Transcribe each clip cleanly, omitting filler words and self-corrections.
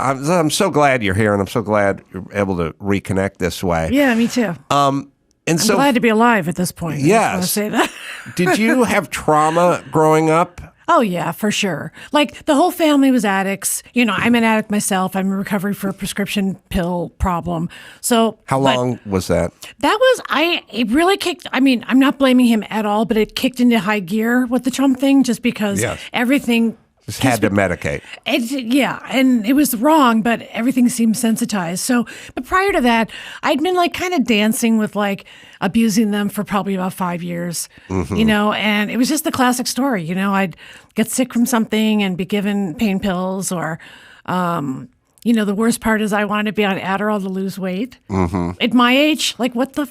I'm so glad you're here, and I'm so glad you're able to reconnect this way. Yeah, me too. I'm glad to be alive at this point. Yes. I just want to say that. Did you have trauma growing up? Oh, yeah, for sure. Like, the whole family was addicts. You know, I'm an addict myself. I'm in recovery for a prescription pill problem. So How long was that? It really kicked, I mean, I'm not blaming him at all, but it kicked into high gear with the Trump thing just because everything. Just had to medicate. And it was wrong, but everything seemed sensitized. So, but prior to that, I'd been like kind of dancing with like abusing them for probably about 5 years, you know, and it was just the classic story. You know, I'd get sick from something and be given pain pills or, you know, the worst part is I wanted to be on Adderall to lose weight. At my age, like what the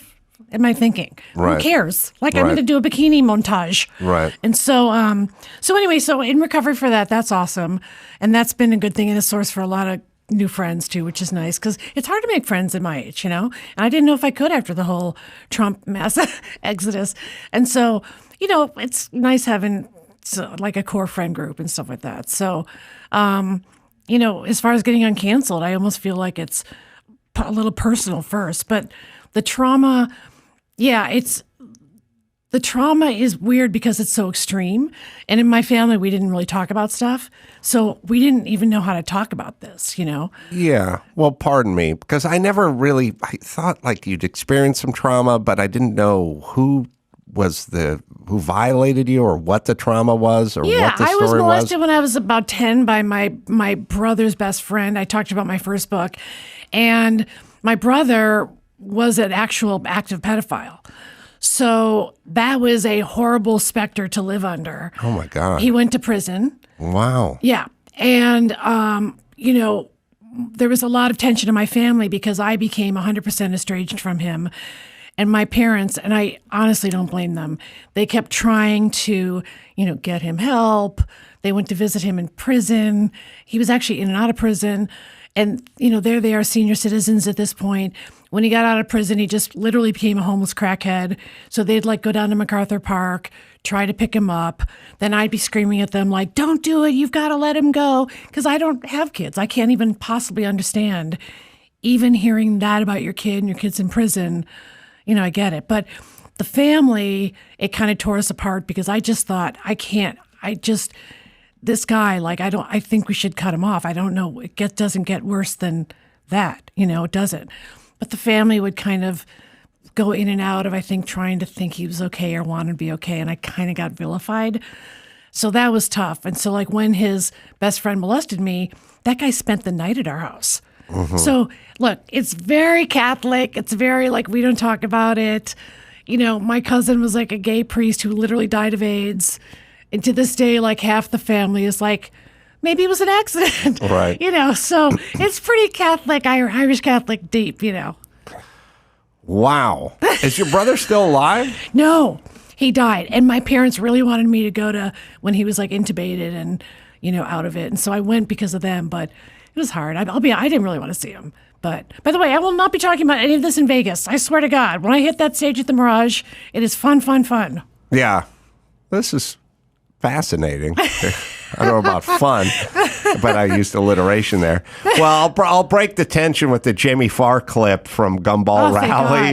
am I thinking? Right. Who cares? Like I'm going to do a bikini montage. Right. And so, anyway, so in recovery for that, that's awesome. And that's been a good thing and a source for a lot of new friends too, which is nice because it's hard to make friends at my age, you know? And I didn't know if I could after the whole Trump mass exodus. And so, you know, it's nice having like a core friend group and stuff like that. So, you know, as far as getting uncanceled, I almost feel like it's a little personal first, but the trauma, the trauma is weird because it's so extreme. And in my family, we didn't really talk about stuff. So we didn't even know how to talk about this, you know? Yeah. Well, pardon me, because I thought like you'd experienced some trauma, but I didn't know who violated you or what the trauma was or what the story was. Yeah, I was molested when I was about 10 by my brother's best friend. I talked about my first book. And my brother was an actual active pedophile. So that was a horrible specter to live under. Oh, my God. He went to prison. Wow. Yeah. And, you know, there was a lot of tension in my family because I became 100% estranged from him. And my parents, and I honestly don't blame them, they kept trying to, you know, get him help. They went to visit him in prison. He was actually in and out of prison. And, you know, there they are, senior citizens at this point. When he got out of prison, he just literally became a homeless crackhead. So they'd like go down to MacArthur Park, try to pick him up. Then I'd be screaming at them like, don't do it. You've got to let him go. Because I don't have kids. I can't even possibly understand even hearing that about your kid and your kid's in prison. You know, I get it. But the family, it kind of tore us apart because I just thought, this guy, like, I think we should cut him off. I don't know. It doesn't get worse than that. You know, it doesn't. But the family would kind of go in and out of, I think, trying to think he was okay or wanted to be okay. And I kind of got vilified. So that was tough. And so, like, when his best friend molested me, that guy spent the night at our house. So, look, it's very Catholic. It's very, like, we don't talk about it. You know, my cousin was, like, a gay priest who literally died of AIDS. And to this day, like, half the family is like, maybe it was an accident. Right. You know, so it's pretty Catholic, Irish Catholic deep, you know. Wow. Is your brother still alive? No, he died. And my parents really wanted me to go to when he was like intubated and, you know, out of it. And so I went because of them, but it was hard. I didn't really want to see him. But by the way, I will not be talking about any of this in Vegas. I swear to God, when I hit that stage at the Mirage, it is fun, fun, fun. Yeah. This is fascinating. I don't know about fun, but I used alliteration there. Well, I'll break the tension with the Jamie Farr clip from Gumball Rally.